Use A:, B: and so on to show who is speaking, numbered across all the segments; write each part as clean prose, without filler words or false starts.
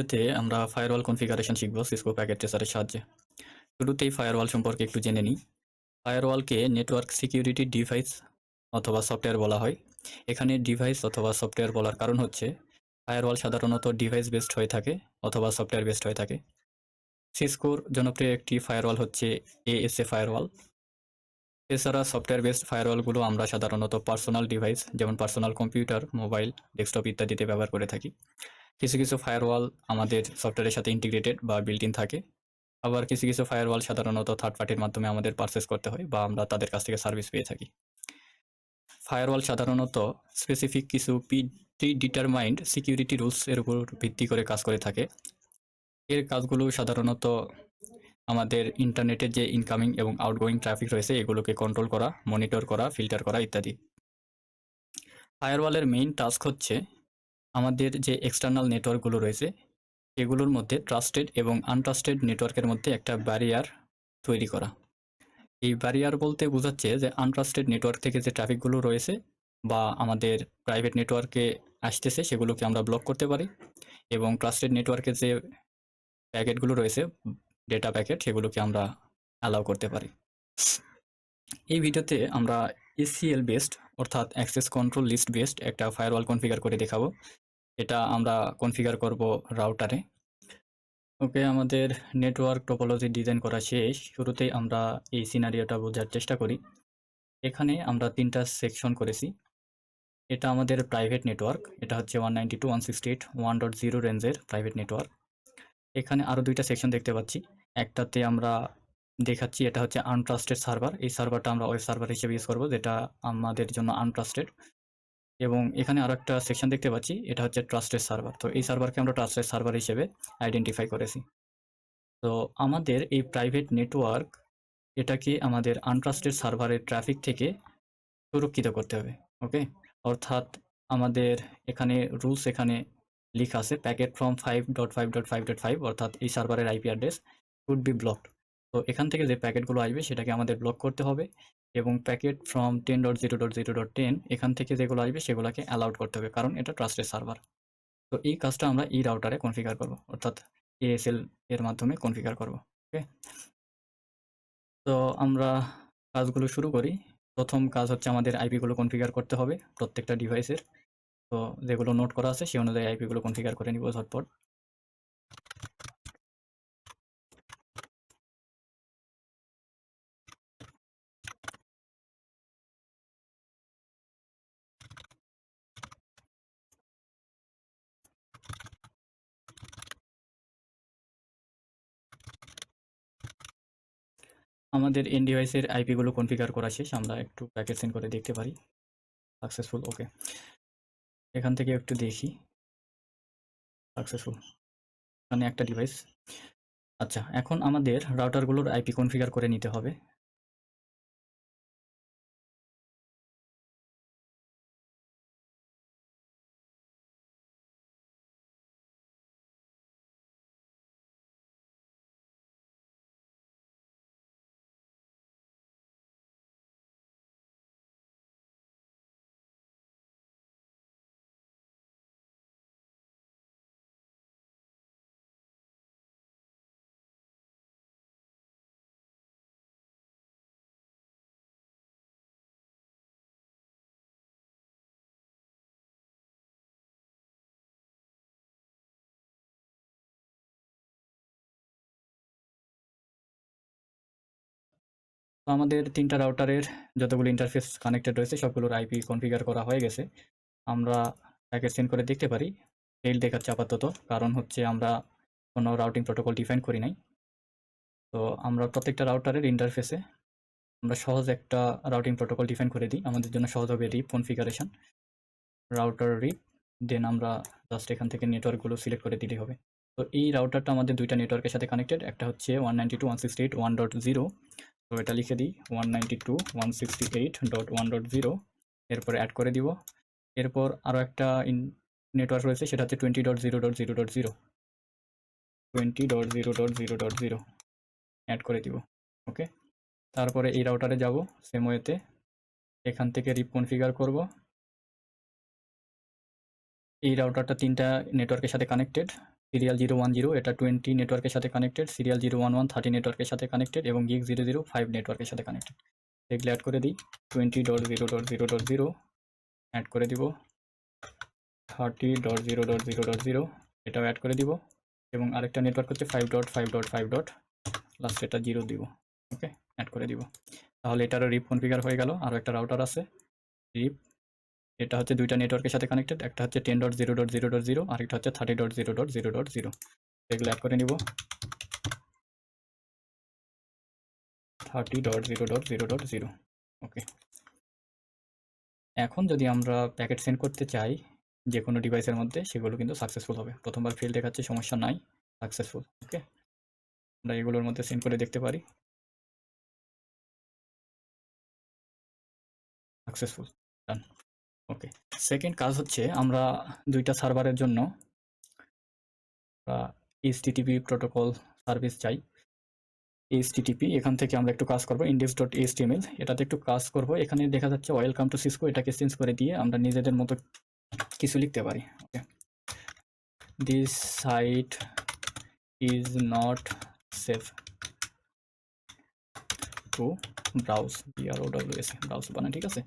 A: ভিডিওতে আমরা firewall configuration শিখব সিসকো প্যাকেট ট্রেসারের সাহায্যে। শুরুতেই ফায়ারওয়াল সম্পর্কে একটু জেনে নিই। ফায়ারওয়ালকে নেটওয়ার্ক সিকিউরিটি ডিভাইস অথবা সফটওয়্যার বলা হয়। এখানে ডিভাইস অথবা সফটওয়্যার বলার কারণ হচ্ছে ফায়ারওয়াল সাধারণত ডিভাইস বেসড হয়ে থাকে অথবা সফটওয়্যার বেসড হয়ে থাকে। সিসকোর জনপ্রিয় একটি ফায়ারওয়াল হচ্ছে এএসএ ফায়ারওয়াল। এছাড়া সফটওয়্যার বেসড ফায়ারওয়ালগুলো আমরা সাধারণত পার্সোনাল ডিভাইস যেমন পার্সোনাল কম্পিউটার, মোবাইল, ডেস্কটপ ইত্যাদিতে ব্যবহার করে থাকি। কিছু কিছু ফায়ারওয়াল আমাদের সফটওয়্যারের সাথে ইন্টিগ্রেটেড বা বিল্ট ইন থাকে। আবার কিছু কিছু ফায়ারওয়াল সাধারণত থার্ড পার্টির মাধ্যমে আমাদের পারচেস করতে হয় বা আমরা তাদের কাছ থেকে সার্ভিস পেয়ে থাকি। ফায়ারওয়াল সাধারণত স্পেসিফিক কিছু প্রিডিটারমাইন্ড সিকিউরিটি রুলস এর উপর ভিত্তি করে কাজ করে থাকে। এর কাজগুলো সাধারণত আমাদের ইন্টারনেটের যে ইনকামিং এবং আউটগোয়িং ট্রাফিক রয়েছে এগুলোকে কন্ট্রোল করা, মনিটর করা, ফিল্টার করা ইত্যাদি। ফায়ারওয়ালের মেইন টাস্ক হচ্ছে আমাদের যে এক্সটার্নাল নেটওয়ার্কগুলো রয়েছে এগুলোর মধ্যে ট্রাস্টেড এবং আনট্রাস্টেড নেটওয়ার্কের মধ্যে একটা ব্যারিয়ার তৈরি করা। এই ব্যারিয়ার বলতে বোঝাচ্ছে যে আনট্রাস্টেড নেটওয়ার্ক থেকে যে ট্রাফিকগুলো রয়েছে বা আমাদের প্রাইভেট নেটওয়ার্কে আসতেছে সেগুলোকে আমরা ব্লক করতে পারি, এবং ট্রাস্টেড নেটওয়ার্কে যে প্যাকেটগুলো রয়েছে ডেটা প্যাকেট সেগুলোকে আমরা অ্যালাউ করতে পারি। এই ভিডিওতে আমরা এসিএল বেসড অর্থাৎ অ্যাক্সেস কন্ট্রোল লিস্ট বেসড একটা ফায়ারওয়াল কনফিগার করে দেখাবো। এটা আমরা কনফিগার করব রাউটারে। ওকে, আমাদের নেটওয়ার্ক টোপোলজি ডিজাইন করা শেষ। শুরুতেই আমরা এই সিনারিওটা বোঝার চেষ্টা করি। এখানে আমরা 3টা সেকশন করেছি। এটা আমাদের প্রাইভেট নেটওয়ার্ক, এটা হচ্ছে 192.168.1.0 রেঞ্জের প্রাইভেট নেটওয়ার্ক। এখানে আরও 2টা সেকশন দেখতে পাচ্ছি। একটাতে আমরা দেখাচ্ছি এটা হচ্ছে আনট্রাস্টেড সার্ভার। এই সার্ভারটা আমরা ওয়েব সার্ভার হিসেবে ইউজ করব, যেটা আমাদের জন্য আনট্রাস্টেড। এবং এখানে আরও একটা সেকশন দেখতে পাচ্ছি, এটা হচ্ছে ট্রাস্টেড সার্ভার। তো এই সার্ভারকে আমরা ট্রাস্টেড সার্ভার হিসেবে আইডেন্টিফাই করেছি। তো আমাদের এই প্রাইভেট নেটওয়ার্ক এটাকে আমাদের আনট্রাস্টেড সার্ভারের ট্রাফিক থেকে সুরক্ষিত করতে হবে। ওকে, অর্থাৎ আমাদের এখানে রুলস এখানে লেখা আছে প্যাকেট ফ্রম 5.5.5.5, অর্থাৎ এই সার্ভারের IP address should be blocked. তো এখান থেকে যে প্যাকেটগুলো আসবে সেটাকে আমাদের ব্লক করতে হবে, এবং প্যাকেট ফ্রম 10.0.0.10 এখান থেকে যেগুলো আসবে সেগুলোকে অ্যালাউড করতে হবে, কারণ এটা ট্রাস্টেড সার্ভার। তো এই কাজটা আমরা এই রাউটারে কনফিগার করব, অর্থাৎ এএসএল এর মাধ্যমে কনফিগার করব। ওকে, তো আমরা কাজগুলো শুরু করি। প্রথম কাজ হচ্ছে আমাদের আইপিগুলো কনফিগার করতে হবে প্রত্যেকটা ডিভাইসের। তো যেগুলো নোট করা আছে সেই অনুযায়ী আইপিগুলো কনফিগার করে নিব ঝটপট। আমাদের এন ডিভাইসের আইপিগুলো কনফিগার করা শেষ। আমরা একটু প্যাকেট সেন্ড করে দেখতে পারি সাকসেসফুল। ওকে, এখান থেকে একটু দেখি সাকসেসফুল, এখানে একটা ডিভাইস। আচ্ছা, এখন আমাদের রাউটারগুলোর আইপি কনফিগার করে নিতে হবে। তো আমাদের 3টা রাউটারের যতগুলো ইন্টারফেস কানেক্টেড রয়েছে সবগুলোর আইপি কনফিগার করা হয়ে গেছে। আমরা প্যাকেট সেন্ড করে দেখতে পারি। ফেইল দেখাচ্ছে আপাতত, কারণ হচ্ছে আমরা কোনো রাউটিং প্রোটোকল ডিফাইন করি নাই। তো আমরা প্রত্যেকটা রাউটারের ইন্টারফেসে আমরা সহজ একটা রাউটিং প্রোটোকল ডিফাইন করে দিই। আমাদের জন্য সহজ হবে রিপ কনফিগারেশন, রাউটার রিপ, দেন আমরা জাস্ট এখান থেকে নেটওয়ার্কগুলো সিলেক্ট করে দিলেই হবে। তো এই রাউটারটা আমাদের 2টা নেটওয়ার্কের সাথে কানেক্টেড। একটা হচ্ছে 192.168.1.0, তো এটা লিখে দিই 192.168.1.0, এরপরে অ্যাড করে দিব। এরপর আরও একটা নেটওয়ার্ক রয়েছে, সেটা হচ্ছে 20.0.0.0, 20.0.0.0 অ্যাড করে দিব। ওকে, তারপরে এই রাউটারে যাব সেম ওয়েতে, এখান থেকে রিপ কনফিগার করব। এই রাউটারটা 3টা নেটওয়ার্কের সাথে কানেক্টেড, সিরিয়াল 010 এটা 20 নেটওয়ার্কের সাথে কানেক্টেড, সিরিয়াল 011 30 নেটওয়ার্কের সাথে কানেক্টেড এবং গিগ 005 নেটওয়ার্কের সাথে কানেক্টেড। এগুলো অ্যাড করে দিই। 20.0.0.0 অ্যাড করে দিব। 30.0.0.0 এটাও অ্যাড করে দিব এবং আরেকটা নেটওয়ার্ক হচ্ছে 5.5.5. লাস্ট এটা 0 দিব। ওকে, অ্যাড করে দিব। তাহলে এটারও রিপ কনফিগার হয়ে গেল। আরও একটা রাউটার আছে রিপ, এটা হচ্ছে দুইটা নেটওয়ার্কের সাথে কানেক্টেড, একটা হচ্ছে 10.0.0.0 আর একটা হচ্ছে 30.0.0.0। এগুলো অ্যাড করে নিব। 30.0.0.0। ওকে, এখন যদি আমরা প্যাকেট সেন্ড করতে চাই যে কোনো ডিভাইসের মধ্যে, সেগুলো কিন্তু সাকসেসফুল হবে। প্রথমবার ফেল দেখাচ্ছে, সমস্যা নাই, সাকসেসফুল। ওকে, আমরা এগুলোর মধ্যে সেন্ড করে দেখতে পারি, সাকসেসফুল, ডান। ওকে, সেকেন্ড কাজ হচ্ছে আমরা দুইটা সার্ভারের জন্য এইচটিটিপি প্রোটোকল সার্ভিস চাই। এইচটিটিপি এখান থেকে আমরা একটু কাজ করব, index.html এটাতে একটু কাজ করব। এখানে দেখা যাচ্ছে ওয়েলকাম টু সিসকো, এটাকে চেঞ্জ করে দিয়ে আমরা নিজেদের মতো কিছু লিখতে পারি। Okay, this site is not safe to browse, BROWS browse বানান, ঠিক আছে।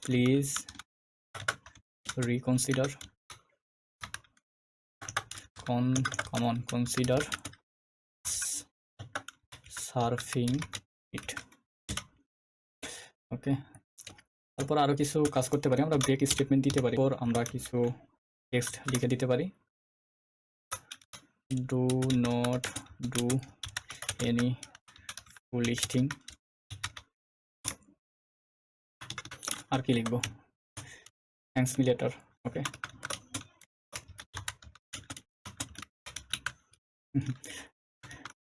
A: Please reconsider consider surfing it. Okay, তারপর আরও কিছু কাজ করতে পারি, আমরা ব্রেক স্টেটমেন্ট দিতে পারি, ওর আমরা কিছু টেক্সট লিখে দিতে পারি। Do not do any foolish thing. আর কি লিখবো, থ্যাঙ্কস মি লেটার। ওকে,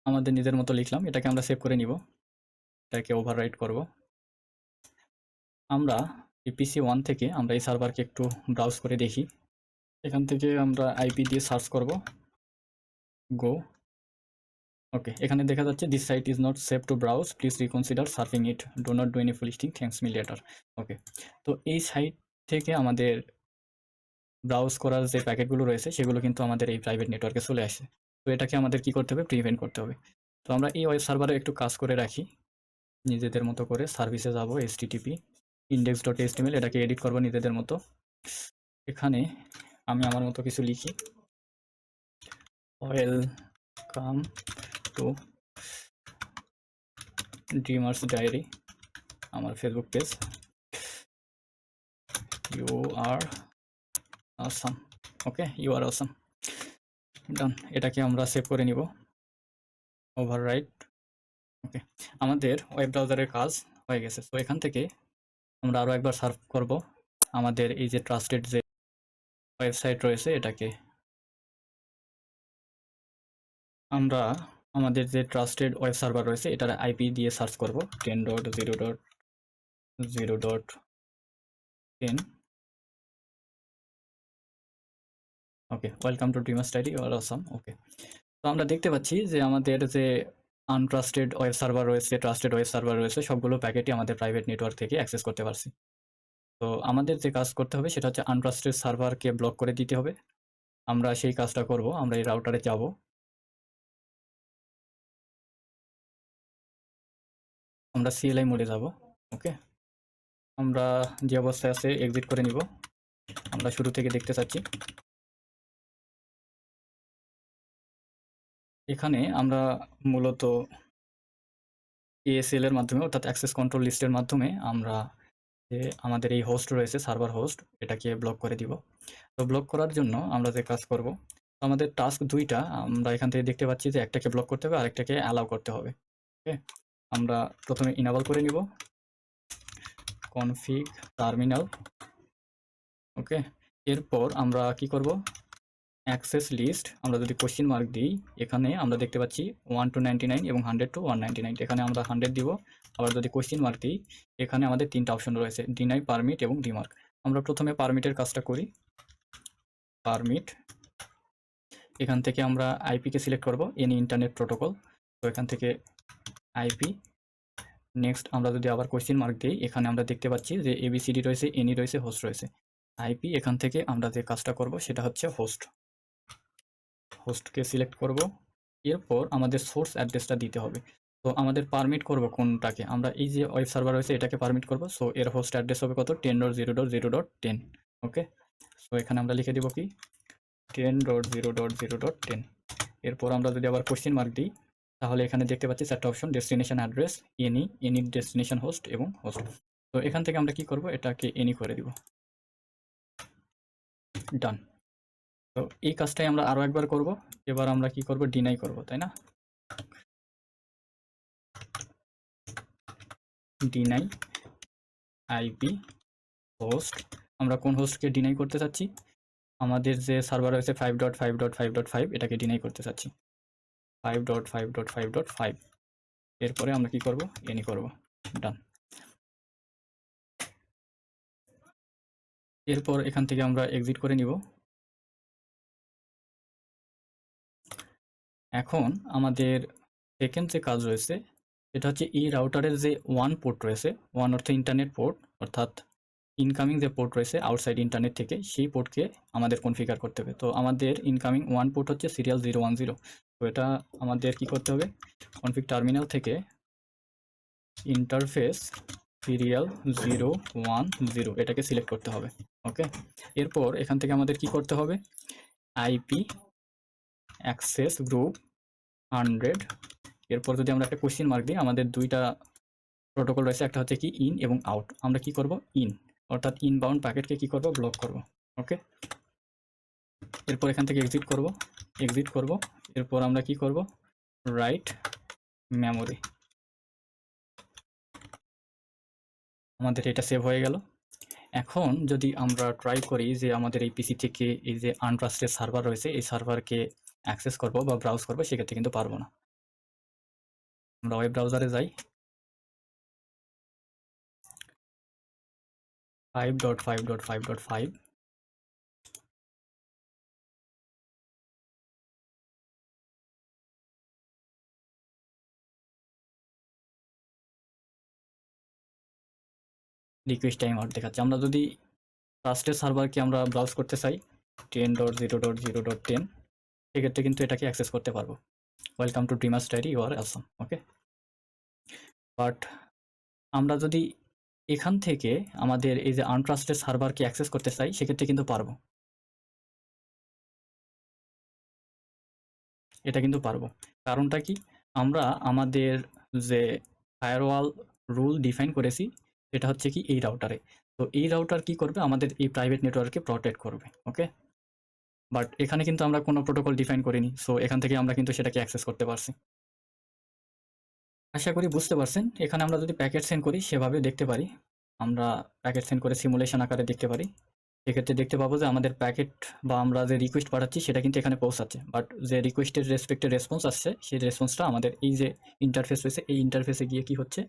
A: আমাদের নিজের মতো লিখলাম, এটাকে আমরা সেভ করে নিব, এটাকে ওভাররাইট করব। আমরা পিসি 1 থেকে আমরা এই সার্ভারকে একটু ব্রাউজ করে দেখি। এখান থেকে আমরা আইপি দিয়ে সার্চ করব, গো। ওকে, এখানে দেখা যাচ্ছে this site is not safe to browse, please reconsider surfing it, do not do any foolish thing, thanks me later. Okay, তো এই সাইট থেকে আমাদের ব্রাউজ করার যে প্যাকেটগুলো রয়েছে সেগুলো কিন্তু আমাদের এই প্রাইভেট নেটওয়ার্কে চলে আসে। তো এটাকে আমাদের কি করতে হবে, প্রিভেন্ট করতে হবে। তো আমরা এই ওয়েব সার্ভারে একটু কাজ করে রাখি নিজেদের মতো করে। সার্ভিসে যাব, http index.html, এটাকে এডিট করব নিজেদের মতো। এখানে আমি আমার মতো কিছু লিখি, ওয়েলকাম টু ড্রিমার্স ডায়েরি, আমার Facebook page, you are awesome. Okay, you are awesome, done. এটাকে আমরা সেভ করে নিব, ওভাররাইট। ওকে, আমাদের ওয়েব ব্রাউজারের কাজ হয়ে গেছে। তো এখান থেকে আমরা আরও একবার সার্ভ করব আমাদের এই যে ট্রাস্টেড যে ওয়েবসাইট রয়েছে, এটাকে আমরা আমাদের যে ট্রাস্টেড ওয়েব সার্ভার রয়েছে এটার আইপি দিয়ে সার্চ করব 10.0.0.10। Okay, welcome to Dreamers Diary, you are awesome. Okay, তো আমরা দেখতে পাচ্ছি যে আমাদের যে আনট্রাস্টেড ওয়েব সার্ভার রয়েছে, ট্রাস্টেড ওয়েব সার্ভার রয়েছে, সবগুলো প্যাকেটই আমাদের প্রাইভেট নেটওয়ার্ক থেকে অ্যাক্সেস করতে পারছি। তো আমাদের যে কাজ করতে হবে সেটা হচ্ছে আনট্রাস্টেড সার্ভারকে ব্লক করে দিতে হবে। আমরা সেই কাজটা করব। আমরা এই রাউটারে যাব, আমরা CLI মোডে যাব। ওকে, আমরা যে অবস্থায় আছে এক্সিট করে নিব। আমরা শুরু থেকে দেখতে চাচ্ছি। এখানে আমরা মূলত ASL এর মাধ্যমে, অর্থাৎ অ্যাক্সেস কন্ট্রোল লিস্টের মাধ্যমে আমরা যে আমাদের এই হোস্ট রয়েছে, সার্ভার হোস্ট, এটাকে ব্লক করে দিব। তো ব্লক করার জন্য আমরা যে কাজ করব, আমাদের টাস্ক দুইটা আমরা এখান থেকে দেখতে পাচ্ছি যে একটাকে ব্লক করতে হবে, আরেকটাকে অ্যালাউ করতে হবে। ওকে, আমরা প্রথমে ইনেবল করে নিব কনফিগ টার্মিনাল। ওকে, এরপর আমরা কি করব, অ্যাক্সেস লিস্ট আমরা যদি কোশ্চেন মার্ক দিই, এখানে আমরা দেখতে পাচ্ছি 1 to 99 এবং 100 to 199, এখানে আমরা 100 দিব। আবার যদি কোশ্চেন মার্ক দিই, এখানে আমাদের তিনটা অপশন রয়েছে, ডিনাই, পারমিট এবং ডিমার্ক। আমরা প্রথমে পারমিটের কাজটা করি, পারমিট। এখান থেকে আমরা আইপিকে সিলেক্ট করব, এনি ইন্টারনেট প্রোটোকল। তো এখান থেকে আইপি। নেক্সট আমরা যদি আবার কোশ্চেন মার্ক দিই, এখানে আমরা দেখতে পাচ্ছি যে ABCD রয়েছে, এনি রয়েছে, হোস্ট রয়েছে। আইপি, এখান থেকে আমরা যে কাজটা করব সেটা হচ্ছে হোস্ট। হোস্টকে সিলেক্ট করব, এরপর আমাদের সোর্স অ্যাড্রেসটা দিতে হবে। তো আমাদের পারমিট করব কোনটাকে, আমরা এই যে ওয়েব সার্ভার রয়েছে এটাকে পারমিট করব। সো এর হোস্ট অ্যাড্রেস হবে কত, 10.0.0.10। ওকে, সো এখানে আমরা লিখে দিব কি 10.0.0.10। এরপর আমরা যদি আবার কোশ্চেন মার্ক দিই, তাহলে এখানে দেখতে পাচ্ছি চারটা option, destination address, any destination host এবং হোস্ট। তো এখান থেকে আমরা কি করব, এটাকে এনি করে দিব, ডান। তো এই কাজটাই আমরা আরো একবার করব। এবার আমরা কি করব, ডিনাই করব, তাই না? ডিনাই আইপি হোস্ট, আমরা কোন হোস্টকে ডিনাই করতে চাচ্ছি, আমাদের যে সার্ভার রয়েছে 5.5.5.5 এটাকে ডিনাই করতে চাচ্ছি, 5.5.5.5। এরপরে আমরা কি করব, এনি করব, ডান। এরপর এখান থেকে আমরা এক্সিট করে নিব। এখন আমাদের সেকেন্ড যে কাজ রয়েছে সেটা হচ্ছে এই রাউটারের যে ওয়ান পোর্ট রয়েছে, ওয়ান অর্থ ইন্টারনেট পোর্ট, অর্থাৎ ইনকামিং যে পোর্ট রয়েছে আউটসাইড ইন্টারনেট থেকে, সেই পোর্টকে আমাদের কনফিগার করতে হবে। তো আমাদের ইনকামিং ওয়ান পোর্ট হচ্ছে সিরিয়াল 010। তো এটা আমাদের কি করতে হবে, কনফিগ টার্মিনাল থেকে ইন্টারফেস সিরিয়াল 010 এটাকে সিলেক্ট করতে হবে। ওকে, এরপর এখান থেকে আমাদের কি করতে হবে, আইপি অ্যাক্সেস গ্রুপ 100। এরপর যদি আমরা একটা কোশ্চেন মার্ক দিই, আমাদের দুইটা প্রোটোকল রয়েছে, একটা হচ্ছে কি ইন এবং আউট। আমরা কি করব, ইন, অর্থাৎ ইনবাউন্ড প্যাকেটকে কি করব, ব্লক করব। ওকে, এরপর এখান থেকে এক্সিট করব, এক্সিট করব। এরপর আমরা কি করব, রাইট মেমোরি, আমাদের এটা সেভ হয়ে গেল। এখন যদি আমরা ট্রাই করি যে আমাদের এই পিসি থেকে এই যে আনট্রাস্টেড সার্ভার রয়েছে এই সার্ভারকে অ্যাক্সেস করব বা ব্রাউজ করব, সেক্ষেত্রে কিন্তু পারবো না। আমরা ওয়েব ব্রাউজারে যাই, 5.5.5.5, রিকোয়েস্ট টাইম আউট দেখাচ্ছে। আমরা যদি ট্রাস্টেড সার্ভারকে আমরা ব্রাউজ করতে চাই 10.0.0.10, সেক্ষেত্রে কিন্তু এটাকে অ্যাক্সেস করতে পারবো। Welcome to Dreamers Diary, you are awesome. Okay, but আমরা যদি এখান থেকে আমাদের এই যে আনট্রাস্টেড সার্ভারকে অ্যাক্সেস করতে চাই, সেক্ষেত্রে কিন্তু পারবো, এটা কিন্তু পারবো। কারণটা কি, আমরা আমাদের যে ফায়ারওয়াল রুল ডিফাইন করেছি সেটা হচ্ছে কি এই রাউটারে। তো এই রাউটার কি করবে, আমাদের এই প্রাইভেট নেটওয়ার্ককে প্রটেক্ট করবে। ওকে, বাট এখানে কিন্তু আমরা কোনো প্রোটোকল ডিফাইন করিনি, সো এখান থেকে আমরা কিন্তু সেটাকে অ্যাক্সেস করতে পারছি। আশা করি বুঝতে পারছেন। এখানে আমরা যদি প্যাকেট সেন্ড করি সেভাবে দেখতে পারি, আমরা প্যাকেট সেন্ড করে সিমুলেশন আকারে দেখতে পারি। সেক্ষেত্রে দেখতে পাবো যে আমাদের প্যাকেট বা আমরা যে রিকোয়েস্ট পাঠাচ্ছি সেটা কিন্তু এখানে পৌঁছাচ্ছে, বাট যে রিকোয়েস্টের রেসপেক্টে রেসপন্স আসছে সেই রেসপন্সটা আমাদের এই যে ইন্টারফেস রয়েছে এই ইন্টারফেসে গিয়ে কি হচ্ছে,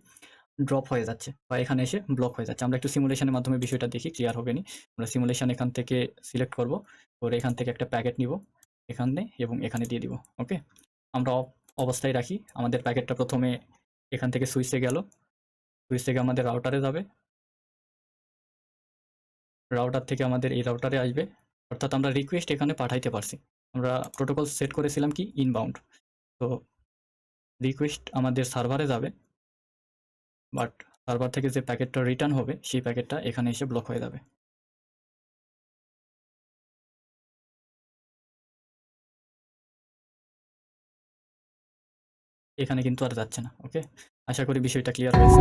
A: ড্রপ হয়ে যাচ্ছে বা এখানে এসে ব্লক হয়ে যাচ্ছে। আমরা একটু সিমুলেশনের মাধ্যমে বিষয়টা দেখি, ক্লিয়ার হবে নি। আমরা সিমুলেশন এখান থেকে সিলেক্ট করব, করে এখান থেকে একটা প্যাকেট নিব এখানে এবং এখানে দিয়ে দিব। ওকে, আমরা অবস্থায় রাখি, আমাদের প্যাকেটটা প্রথমে এখান থেকে সুইচে গেল, সুইচ থেকে আমাদের রাউটারে যাবে, রাউটার থেকে আমাদের এই রাউটারে আসবে, অর্থাৎ আমরা রিকোয়েস্ট এখানে পাঠাইতে পারছি। আমরা প্রোটোকল সেট করেছিলাম কি ইনবাউন্ড, তো রিকোয়েস্ট আমাদের সার্ভারে যাবে, বাট সার্ভার থেকে যে প্যাকেটটা রিটার্ন হবে সেই প্যাকেটটা এখানে এসে ব্লক হয়ে যাবে। এখানে কিন্তু আর যাচ্ছে না। ওকে, আশা করি বিষয়টা ক্লিয়ার হয়েছে।